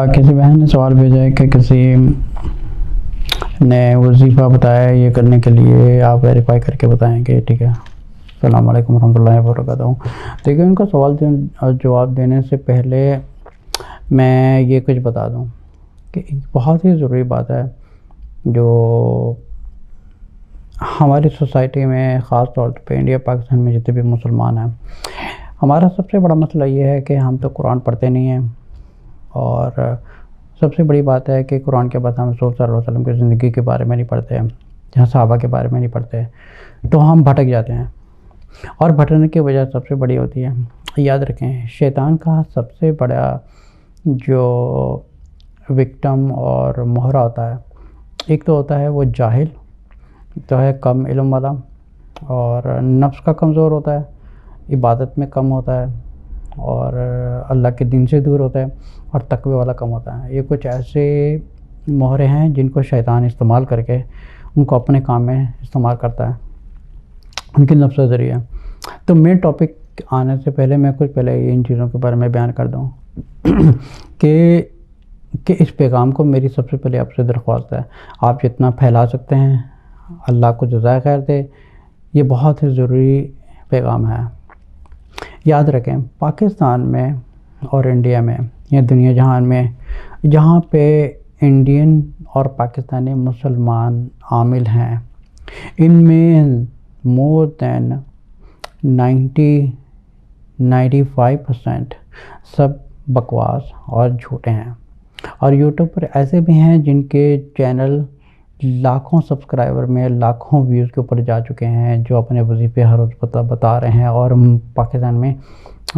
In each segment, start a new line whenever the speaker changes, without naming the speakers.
کسی بہن نے سوال بھیجا ہے کہ کسی نے وظیفہ بتایا یہ کرنے کے لیے، آپ ویریفائی کر کے بتائیں کہ ٹھیک ہے۔ السلام علیکم ورحمۃ اللہ وبرکاتہ۔ دیکھیں، ان کا سوال جواب دینے سے پہلے میں یہ کچھ بتا دوں کہ بہت ہی ضروری بات ہے جو ہماری سوسائٹی میں، خاص طور پہ انڈیا پاکستان میں جتنے بھی مسلمان ہیں، ہمارا سب سے بڑا مسئلہ یہ ہے کہ ہم تو قرآن پڑھتے نہیں ہیں، اور سب سے بڑی بات ہے کہ قرآن کے بعد ہم رسول صلی اللہ علیہ وسلم کی زندگی کے بارے میں نہیں پڑھتے ہیں، جہاں صحابہ کے بارے میں نہیں پڑھتے، تو ہم بھٹک جاتے ہیں۔ اور بھٹکنے کی وجہ سب سے بڑی ہوتی ہے، یاد رکھیں، شیطان کا سب سے بڑا جو وکٹم اور مہرا ہوتا ہے، ایک تو ہوتا ہے وہ جاہل، تو ہے کم علم والا، اور نفس کا کمزور ہوتا ہے، عبادت میں کم ہوتا ہے، اور اللہ کے دین سے دور ہوتا ہے، اور تقوی والا کم ہوتا ہے۔ یہ کچھ ایسے مہرے ہیں جن کو شیطان استعمال کر کے ان کو اپنے کام میں استعمال کرتا ہے، ان کے نفس ذریعہ۔ تو مین ٹاپک آنے سے پہلے میں کچھ پہلے ان چیزوں کے بارے میں بیان کر دوں کہ اس پیغام کو میری سب سے پہلے آپ سے درخواست ہے، آپ جتنا پھیلا سکتے ہیں، اللہ کو جزائے خیر دے، یہ بہت ہی ضروری پیغام ہے۔ یاد رکھیں، پاکستان میں اور انڈیا میں یا دنیا جہان میں جہاں پہ انڈین اور پاکستانی مسلمان عامل ہیں، ان میں مور دین 95% سب بکواس اور جھوٹے ہیں، اور یوٹیوب پر ایسے بھی ہیں جن کے چینل لاکھوں سبسکرائبر میں، لاکھوں ویوز کے اوپر جا چکے ہیں، جو اپنے وظیفے ہر روز بتا رہے ہیں، اور پاکستان میں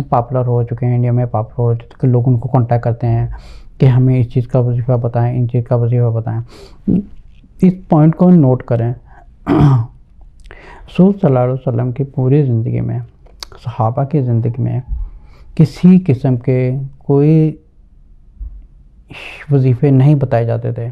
پاپولر ہو چکے ہیں، انڈیا میں پاپولر ہو چکے ہیں، لوگ ان کو کانٹیکٹ کرتے ہیں کہ ہمیں اس چیز کا وظیفہ بتائیں، ان چیز کا وظیفہ بتائیں۔ اس پوائنٹ کو نوٹ کریں، رسول صلی اللہ علیہ وسلم کی پوری زندگی میں، صحابہ کی زندگی میں کسی قسم کے کوئی وظیفے نہیں بتائے جاتے تھے۔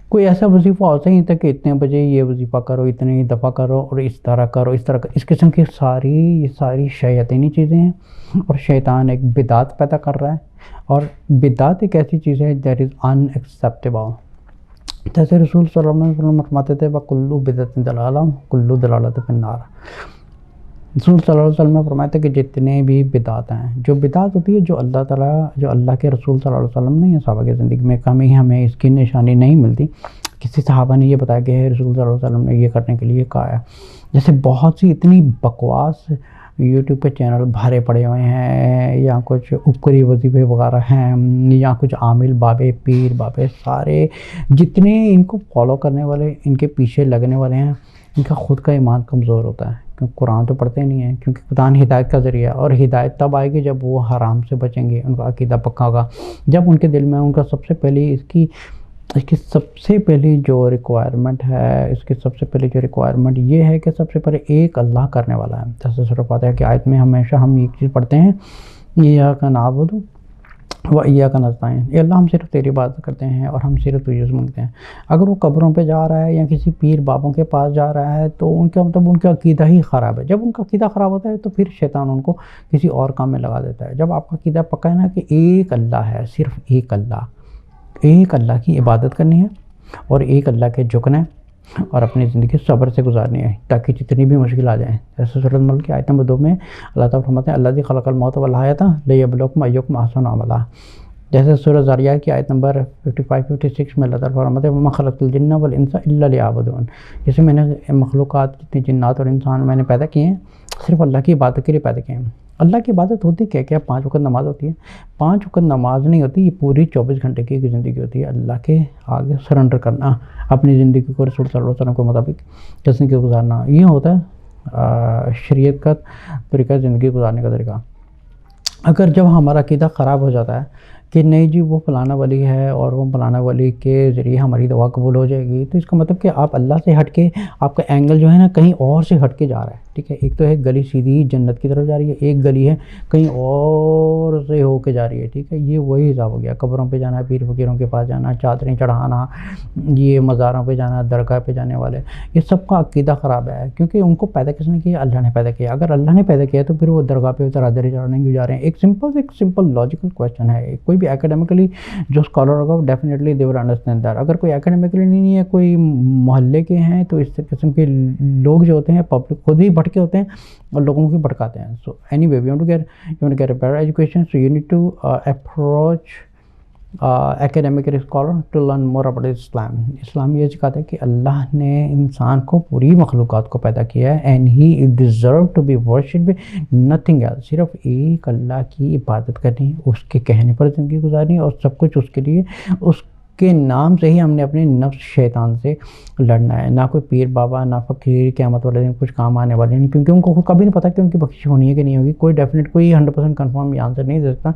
کوئی ایسا وظیفہ ہوتا ہی نہیں تھا کہ اتنے بجے یہ وظیفہ کرو، اتنی دفعہ کرو، اور اس طرح کرو، اس طرح کرو۔ اس قسم کی یہ ساری شیاطینی چیزیں ہیں، اور شیطان ایک بدعت پیدا کر رہا ہے، اور بدعت ایک ایسی چیز ہے دیٹ از ان ایکسیپٹیبل۔ جیسے رسول صلی اللہ علیہ وسلم فرماتے تھے وَكُلُّ بِدْعَةٍ ضَلَالَةٍ وَكُلُّ ضَلَالَةٍ فِي النَّارِ۔ رسول صلی اللہ علیہ وسلم نے فرمایا تھا کہ جتنے بھی بدعات ہیں، جو بدعت ہوتی ہے جو اللہ کے رسول صلی اللہ علیہ وسلم نے یا صحابہ کی زندگی میں کمی، ہمیں اس کی نشانی نہیں ملتی، کسی صحابہ نے یہ بتایا کہ رسول صلی اللہ علیہ وسلم نے یہ کرنے کے لیے کہا ہے۔ جیسے بہت سی اتنی بکواس یوٹیوب پہ چینل بھرے پڑے ہوئے ہیں، یا کچھ اوپری وظیفے وغیرہ ہیں، یا کچھ عامل بابے، پیر بابے، سارے جتنے ان کو فالو کرنے والے، ان کے پیچھے لگنے والے ہیں، ان کا خود کا ایمان کمزور ہوتا ہے، کیونکہ قرآن تو پڑھتے نہیں ہیں، کیونکہ قرآن ہدایت کا ذریعہ ہے، اور ہدایت تب آئے گی جب وہ حرام سے بچیں گے، ان کا عقیدہ پکا ہوگا، جب ان کے دل میں ان کا سب سے پہلی اس کی سب سے پہلی جو ریکوائرمنٹ ہے، اس کی سب سے پہلی جو ریکوائرمنٹ یہ ہے کہ سب سے پہلے ایک اللہ کرنے والا ہے۔ جیسے سورہ فاتحہ کی آیت میں ہمیشہ ہم ایک چیز پڑھتے ہیں، ایاک نعبد و ایاک نستعین، اے اللہ ہم صرف تیری عبادت کرتے ہیں اور ہم صرف تجھے سے مانگتے ہیں۔ اگر وہ قبروں پہ جا رہا ہے یا کسی پیر بابوں کے پاس جا رہا ہے تو ان کا مطلب ان کا عقیدہ ہی خراب ہے۔ جب ان کا عقیدہ خراب ہوتا ہے تو پھر شیطان ان کو کسی اور کام میں لگا دیتا ہے۔ جب آپ کا عقیدہ پکا ہے نا کہ ایک اللہ ہے، صرف ایک اللہ کی عبادت کرنی ہے، اور ایک اللہ کے جھکنا ہے، اور اپنی زندگی صبر سے گزارنی ہے، تاکہ جتنی بھی مشکل آ جائیں۔ جیسے سورۃ الملک کی آیت نمبر 2 میں اللہ تعالیٰ فرماتے ہیں الذی خلق الموت والحیاۃ لیبلوکم ایکم احسن عملا۔ جیسے سورۃ ذاریات کی آیت نمبر 55-56 میں اللہ تعالیٰ فرماتے ہیں وما خلقت الجن والانس الا لیعبدون۔ جیسے میں نے مخلوقات جتنی جنات اور انسان میں نے پیدا کیے ہیں، صرف اللہ کی عبادت کے لیے پیدا کیے ہیں۔ اللہ کی عبادت ہوتی کیا 5 وقت نماز ہوتی ہے؟ 5 وقت نماز نہیں ہوتی، یہ پوری 24 گھنٹے کی ایک زندگی ہوتی ہے، اللہ کے آگے سرنڈر کرنا، اپنی زندگی کو رسول صلی اللہ علیہ وسلم کے مطابق زندگی گزارنا، یہ ہوتا ہے شریعت کا طریقہ، زندگی گزارنے کا طریقہ۔ اگر جب ہمارا عقیدہ خراب ہو جاتا ہے کہ نہیں جی وہ فلانا ولی ہے اور وہ فلانا ولی کے ذریعے ہماری دعا قبول ہو جائے گی، تو اس کا مطلب کہ آپ اللہ سے ہٹ کے، آپ کا اینگل جو ہے نا کہیں اور سے ہٹ کے جا رہا ہے، ٹھیک ہے. ایک تو ہے گلی سیدھی جنت کی طرف جا رہی ہے, ایک گلی ہے کہیں اور سے ہو کے جا رہی ہے, ٹھیک ہے. یہ وہی حساب ہو گیا, قبروں پہ جانا, پیر فقیروں کے پاس جانا, چادریں چڑھانا, یہ مزاروں پہ جانا, درگاہ پہ جانے والے, یہ سب کا عقیدہ خراب ہے. کیونکہ ان کو پیدا کس نے کیا؟ اللہ نے پیدا کیا. اگر اللہ نے پیدا کیا تو پھر وہ درگاہ پہ چادریں چڑھانے کیوں جا رہے ہیں؟ ایک سمپل لاجیکل کویسچن ہے. کوئی بھی ایکیڈیمکلی جو اسکالر ہوگا definitely they will understand that. اگر کوئی ایکیڈیمکلی نہیں ہے, کوئی محلے کے ہیں, تو اس قسم کے لوگ جو ہوتے ہیں پبلک خود بھی بھٹکے ہوتے ہیں اور لوگوں کو بھٹکاتے ہیں. So any way, you want to get a better education, so you need to approach academic scholar to learn more about Islam. اسلام یہ سکھاتا ہے کہ اللہ نے انسان کو پوری مخلوقات کو پیدا کیا ہے, and he deserve to be worshipped by nothing else. صرف ایک اللہ کی عبادت کرنی, اس کے کہنے پر زندگی گزارنی, اور سب کچھ اس کے لیے, اس کے نام سے ہی ہم نے اپنے نفس شیطان سے لڑنا ہے. نہ کوئی پیر بابا, نہ فقیر قیامت والے دن کچھ کام آنے والے ہیں, کیونکہ ان کو کبھی نہیں پتہ کہ ان کی بخشش ہونی ہے کہ نہیں ہوگی. کوئی ڈیفینیٹ, کوئی 100% کنفرم یہ آنسر نہیں دے سکتا.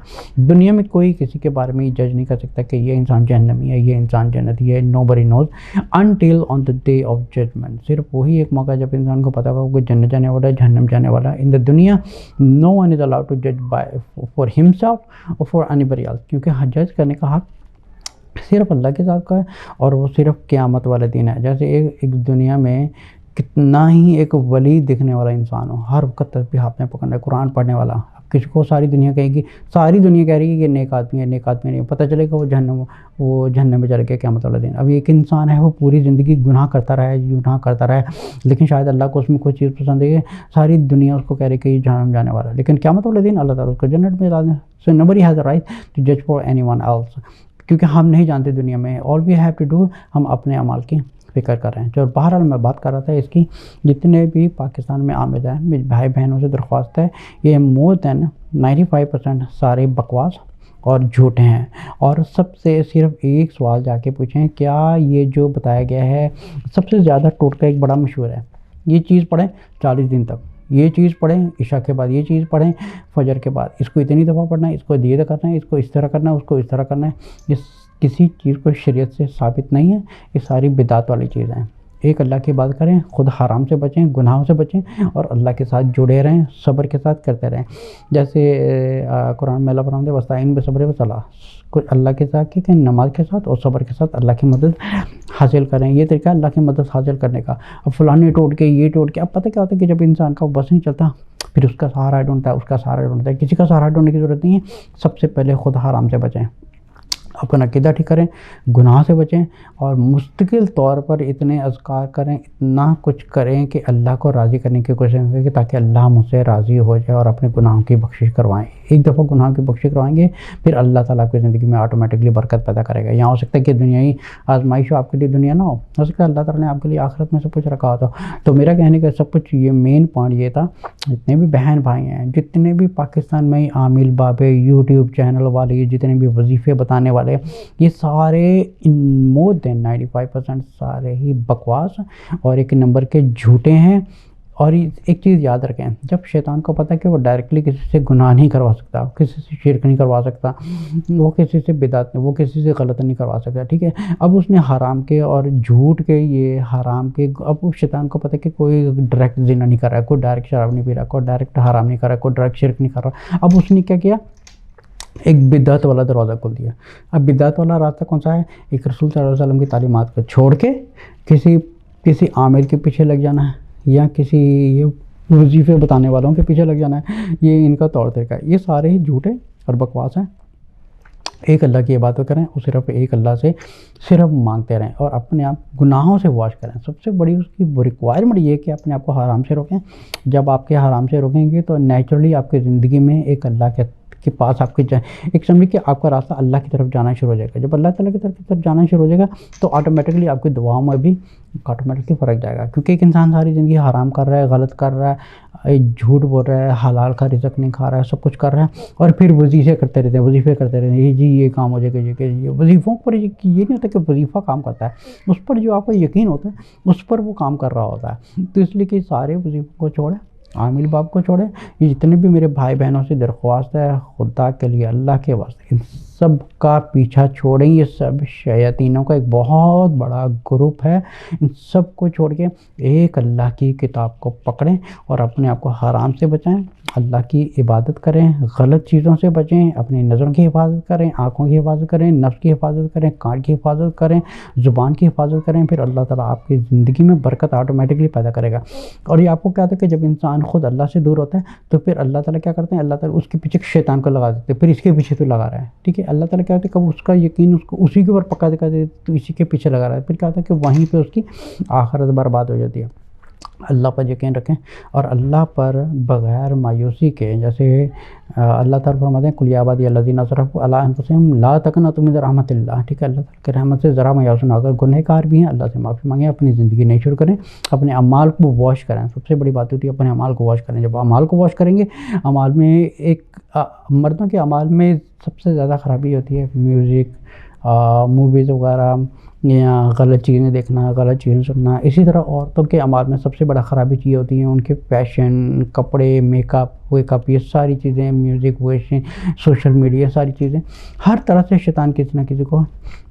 دنیا میں کوئی کسی کے بارے میں یہ جج نہیں کر سکتا کہ یہ انسان جہنمی ہے, یہ انسان جنتی ہے. nobody knows until on the day of judgment. صرف وہی ایک موقع جب انسان کو پتہ ہوگا کہ جنت جانے والا ہے, جہنم جانے والا ہے. in the دنیا no one is allowed to judge by for himself or for anybody else, کیونکہ جج کرنے کا حق صرف اللہ کے ساتھ کا ہے, اور وہ صرف قیامت والے دن ہے. جیسے ایک دنیا میں کتنا ہی ایک ولی دکھنے والا انسان ہو, ہر وقت تسبیح ہاتھ میں پکڑنا ہے, قرآن پڑھنے والا, اب کسی کو ساری دنیا کہے گی, ساری دنیا کہہ رہی ہے کہ یہ نیک آدمی ہے, نیک آدمی نہیں, پتہ چلے گا وہ جہنم میں چلے گیا قیامت والا دن. اب ایک انسان ہے, وہ پوری زندگی گناہ کرتا رہا ہے, لیکن شاید اللہ کو اس میں کوئی چیز پسند ہے, ساری دنیا اس کو کہہ رہی کہ یہ جہنم جانے والا ہے, لیکن قیامت والے دن اللہ تعالیٰ اس کو جنت میں ڈال دیں. سو nobody has a right to judge for anyone else, کیونکہ ہم نہیں جانتے دنیا میں. all we have to do, ہم اپنے اعمال کی فکر کر رہے ہیں. جو بہرحال میں بات کر رہا تھا اس کی, جتنے بھی پاکستان میں آمد ہیں, میرے بھائی بہنوں سے درخواست ہے, یہ more than 95% سارے بکواس اور جھوٹے ہیں. اور سب سے صرف ایک سوال جا کے پوچھیں, کیا یہ جو بتایا گیا ہے سب سے زیادہ ٹوٹکا ایک بڑا مشہور ہے, یہ چیز پڑھیں 40 دن تک, یہ چیز پڑھیں عشاء کے بعد, یہ چیز پڑھیں فجر کے بعد, اس کو اتنی دفعہ پڑھنا ہے, اس کو یہ کرنا ہے, اس کو اس طرح کرنا ہے, اس کو اس طرح کرنا ہے. یہ کسی چیز کو شریعت سے ثابت نہیں ہے, یہ ساری بدعت والی چیزیں ہیں. ایک اللہ کی عبادت کریں, خود حرام سے بچیں, گناہوں سے بچیں, اور اللہ کے ساتھ جڑے رہیں, صبر کے ساتھ کرتے رہیں. جیسے قرآن میں اللہ فرماتے ہیں وَاسْتَعِینُوا بِالصَّبْرِ وَالصَّلَاةِ, کچھ اللہ کے ساتھ کہ نماز کے ساتھ اور صبر کے ساتھ اللہ کی مدد حاصل کریں. یہ طریقہ اللہ کی مدد حاصل کرنے کا. اب فلانے ٹوٹ کے, یہ ٹوٹ کے, اب پتہ کیا ہوتا ہے کہ جب انسان کا بس نہیں چلتا, پھر اس کا سہارا ڈھونڈتا ہے, اس کا سہارا ڈھونڈتا ہے. کسی کا سہارا ڈھونڈنے کی ضرورت نہیں ہے. سب سے پہلے خود حرام سے بچیں, اپنا عقیدہ ٹھیک کریں, گناہ سے بچیں, اور مستقل طور پر اتنے اذکار کریں, اتنا کچھ کریں کہ اللہ کو راضی کرنے کی کوشش کریں, کہ تاکہ اللہ مجھ سے راضی ہو جائے اور اپنے گناہوں کی بخشش کروائیں. ایک دفعہ گناہوں کی بخشش کروائیں گے, پھر اللہ تعالیٰ آپ کی زندگی میں آٹومیٹکلی برکت پیدا کرے گا. یہاں ہو سکتا ہے کہ دنیائی آزمائش ہو, آپ کے لیے دنیا نہ ہو سکتا ہے اللہ تعالیٰ نے آپ کے لیے آخرت میں سب کچھ رکھا ہوتا. تو میرا کہنے کا سب کچھ یہ مین پوائنٹ یہ تھا, جتنے بھی بہن بھائی ہیں, جتنے بھی پاکستان میں عامل بابے یوٹیوب چینل والے, جتنے بھی وظیفے بتانے والے, یہ سارے more than 95% سارے ہی بکواس اور ایک نمبر کے جھوٹے ہیں. اور ایک چیز یاد رکھیں, جب شیطان کو پتہ کہ وہ ڈائریکٹلی کسی سے گناہ نہیں کروا سکتا, کسی سے شرک نہیں کروا سکتا, وہ کسی سے بدعت نہیں, وہ کسی سے غلط نہیں کروا سکتا, ٹھیک ہے. اب اس نے حرام کے اور جھوٹ کے, یہ حرام کے, اب شیطان کو پتہ کہ کوئی ڈائریکٹ زنا نہیں کر رہا ہے, کوئی ڈائریکٹ شراب نہیں پی رہا, کوئی ڈائریکٹ حرام نہیں کر رہا, کوئی ڈائریکٹ شرک نہیں کر رہا. اب اس نے کیا کیا, ایک بدعت والا دروازہ کھول دیا. اب بدعت والا راستہ کون سا ہے؟ ایک رسول صلی اللہ علیہ وسلم کی تعلیمات کو چھوڑ کے کسی عامل کے پیچھے لگ جانا ہے, یا کسی یہ وظیفے بتانے والوں کے پیچھے لگ جانا ہے. یہ ان کا طور طریقہ ہے. یہ سارے ہی جھوٹے اور بکواس ہیں. ایک اللہ کی عبادت کریں, اور صرف ایک اللہ سے صرف مانگتے رہیں, اور اپنے آپ گناہوں سے واش کریں. سب سے بڑی اس کی ریکوائرمنٹ یہ ہے کہ اپنے آپ کو حرام سے روکیں. جب آپ کے حرام سے روکیں گے تو نیچرلی آپ کی زندگی میں ایک اللہ کے پاس آپ کی ایک سمجھ کہ آپ کا راستہ اللہ کی طرف جانا شروع ہو جائے گا. جب اللہ تعالیٰ کی طرف جانا شروع ہو جائے گا تو آٹومیٹکلی آپ کی دعاؤں میں بھی آٹومیٹکلی فرق جائے گا. کیونکہ ایک انسان ساری زندگی حرام کر رہا ہے, غلط کر رہا ہے, جھوٹ بول رہا ہے, حلال کا رزق نہیں کھا رہا ہے, سب کچھ کر رہا ہے, اور پھر وظیفے کرتے رہتے ہیں جی یہ کام ہو جائے گا, یہ وظیفوں پر یہ نہیں ہوتا کہ وظیفہ کام کرتا ہے, اس پر جو آپ کو یقین ہوتا ہے اس پر وہ کام کر رہا ہوتا ہے. تو اس لیے کہ سارے وظیفوں کو چھوڑیں, عامل باپ کو چھوڑیں. یہ جتنے بھی میرے بھائی بہنوں سے درخواست ہے, خدا کے لیے, اللہ کے واسطے, ان سب کا پیچھا چھوڑیں. یہ سب شیاطینوں کا ایک بہت بڑا گروپ ہے. ان سب کو چھوڑ کے ایک اللہ کی کتاب کو پکڑیں اور اپنے آپ کو حرام سے بچائیں. اللہ کی عبادت کریں, غلط چیزوں سے بچیں, اپنی نظروں کی حفاظت کریں, آنکھوں کی حفاظت کریں, نفس کی حفاظت کریں, کان کی حفاظت کریں, زبان کی حفاظت کریں. پھر اللہ تعالیٰ آپ کی زندگی میں برکت آٹومیٹکلی پیدا کرے گا. اور یہ آپ کو کیا ہوتا ہے کہ جب انسان خود اللہ سے دور ہوتا ہے تو پھر اللہ تعالیٰ کیا کرتے ہیں, اللہ تعالیٰ اس کے پیچھے شیطان کو لگا دیتے ہیں, پھر اس کے پیچھے تو لگا رہا ہے. ٹھیک ہے, اللہ تعالیٰ کیا ہوتا ہے کب اس کا یقین اس کو اسی کے اوپر پکا دکھا دیتے تو اسی کے پیچھے لگا رہا ہے. پھر کیا ہوتا ہے کہ وہیں پہ اس کی آخرت برباد ہو جاتی ہے. اللہ پر یقین رکھیں اور اللہ پر بغیر مایوسی کے, جیسے اللہ تعالیٰ فرماتے ہیں کل یا عبادی الذین اسرفوا علی انفسہم لا تقنطوا من رحمۃ اللہ. ٹھیک ہے, اللہ تعالیٰ کی رحمت سے ذرا مایوس نہ ہو. اگر گنہ کار بھی ہیں اللہ سے معافی مانگیں, اپنی زندگی نہیں شروع کریں, اپنے اعمال کو واش کریں. سب سے بڑی بات ہوتی ہے اپنے اعمال کو واش کریں. جب اعمال کو واش کریں گے, اعمال میں ایک مردوں کے اعمال میں سب سے زیادہ خرابی ہوتی ہے میوزک, موویز وغیرہ, یا غلط چیزیں دیکھنا, غلط چیزیں سننا. اسی طرح عورتوں کے اعمال میں سب سے بڑا خرابی چیزیں ہوتی ہیں ان کے فیشن, کپڑے, میک اپ, یہ ساری چیزیں, میوزک, ویشن, سوشل میڈیا, ساری چیزیں. ہر طرح سے شیطان کسی نہ کسی کو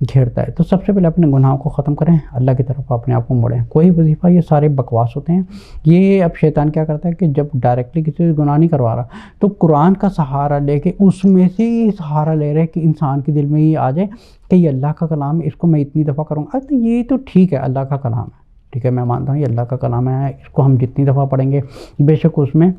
گھیرتا ہے. تو سب سے پہلے اپنے گناہوں کو ختم کریں, اللہ کی طرف اپنے آپ کو موڑیں. کوئی وظیفہ, یہ سارے بکواس ہوتے ہیں. یہ اب شیطان کیا کرتا ہے کہ جب ڈائریکٹلی کسی سے گناہ نہیں کروا رہا تو قرآن کا سہارا لے کے اس میں سے ہی سہارا لے رہے کہ انسان کے دل میں یہ آ جائے کہ یہ اللہ کا کلام ہے, اس کو میں اتنی دفعہ کروں گا. تو یہ تو ٹھیک ہے, اللہ کا کلام ہے, ٹھیک ہے, میں مانتا ہوں یہ اللہ کا کلام ہے, اس کو ہم جتنی دفعہ پڑھیں گے بے شک اس میں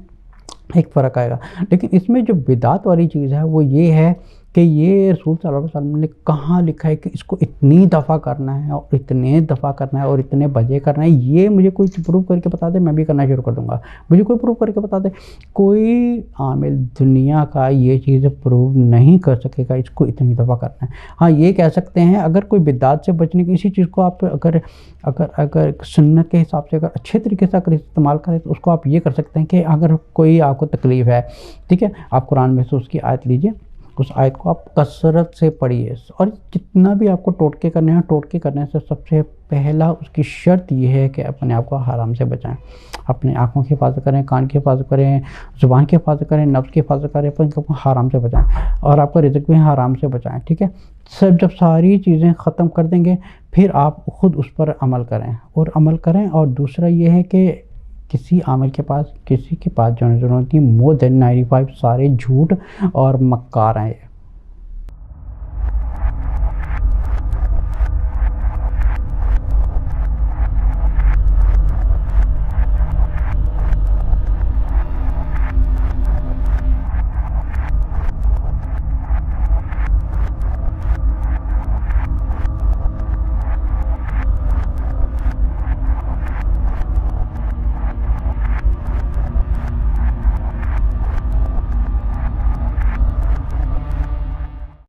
ایک فرق آئے گا. لیکن اس میں جو بدعت والی چیز ہے وہ یہ ہے کہ یہ رسول صلی اللہ علیہ وسلم نے کہاں لکھا ہے کہ اس کو اتنی دفعہ کرنا ہے اور اتنے دفعہ کرنا ہے اور اتنے بجے کرنا ہے. یہ مجھے کوئی پروف کر کے بتا دے, میں بھی کرنا شروع کر دوں گا. مجھے کوئی پروف کر کے بتا دے, کوئی عامل دنیا کا یہ چیز پروف نہیں کر سکے گا اس کو اتنی دفعہ کرنا ہے. ہاں یہ کہہ سکتے ہیں اگر کوئی بدعت سے بچنے کی اسی چیز کو آپ اگر سنت کے حساب سے اگر اچھے طریقے سے اگر استعمال کریں تو اس کو آپ یہ کر سکتے ہیں کہ اگر کوئی آپ کو تکلیف ہے, ٹھیک ہے, آپ قرآن میں سے اس کی آیت لیجئے, اس آیت کو آپ کثرت سے پڑھیے. اور جتنا بھی آپ کو ٹوٹکے کرنے ہیں, ٹوٹکے کرنے سے سب سے پہلا اس کی شرط یہ ہے کہ اپنے آپ کو حرام سے بچائیں. اپنے آنکھوں کی حفاظت کریں, کان کی حفاظت کریں, زبان کی حفاظت کریں, نفس کی حفاظت کریں, اپنے آپ کو حرام سے بچائیں اور آپ کا رزق بھی حرام سے بچائیں. ٹھیک ہے, جب ساری چیزیں ختم کر دیں گے پھر آپ خود اس پر عمل کریں. اور دوسرا یہ ہے کہ کسی عامل کے پاس, کسی کے پاس جو ضرورت ہے, مور دین 95 سارے جھوٹ اور مکار ہیں.